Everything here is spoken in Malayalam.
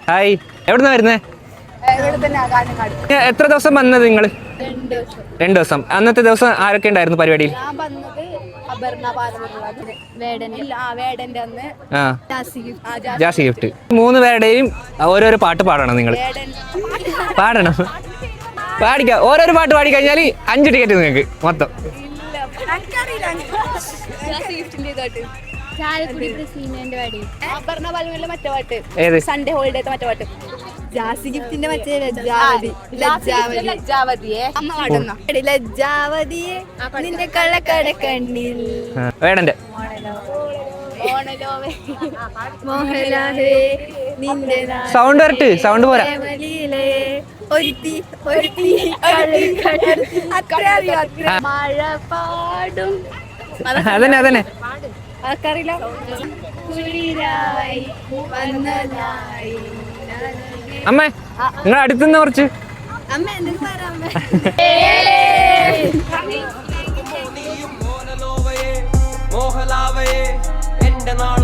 ഹായ്, എവിടുന്നാ വരുന്നേ? എത്ര ദിവസം വന്നത് നിങ്ങൾ? 2 ദിവസം. അന്നത്തെ ദിവസം ആരൊക്കെ ഉണ്ടായിരുന്നു പരിപാടിയിൽ? ജാസി ഗിഫ്റ്റ്. 3 പേരുടെയും ഓരോരോ പാട്ട് പാടണം നിങ്ങൾ. പാടണം, പാടിക്കാം. ഓരോരോ പാട്ട് പാടിക്കഴിഞ്ഞാൽ 5 ടിക്കറ്റ് നിങ്ങൾക്ക് മൊത്തം. ഏത്? സൺഡേ ഹോളിഡേ മറ്റേ പാട്ട്. ജാസി ഗിഫ്റ്റിന്റെ മറ്റേ ലജ്ജാവതിയെ നിന്റെ കള്ളക്കട കണ്ണിൽ വേടന്റെ സൗണ്ട് വരട്ട്, സൗണ്ട് പോരാ. മഴ പാടും അതന്നെ അതന്നെ. ആർക്കറിയില്ല. അമ്മേ, നിങ്ങൾ അടുത്തുനിന്ന് കുറച്ച്. അമ്മ എന്തെങ്കിലും പറയാം. മോഹലാവയെ എന്റെ നാട്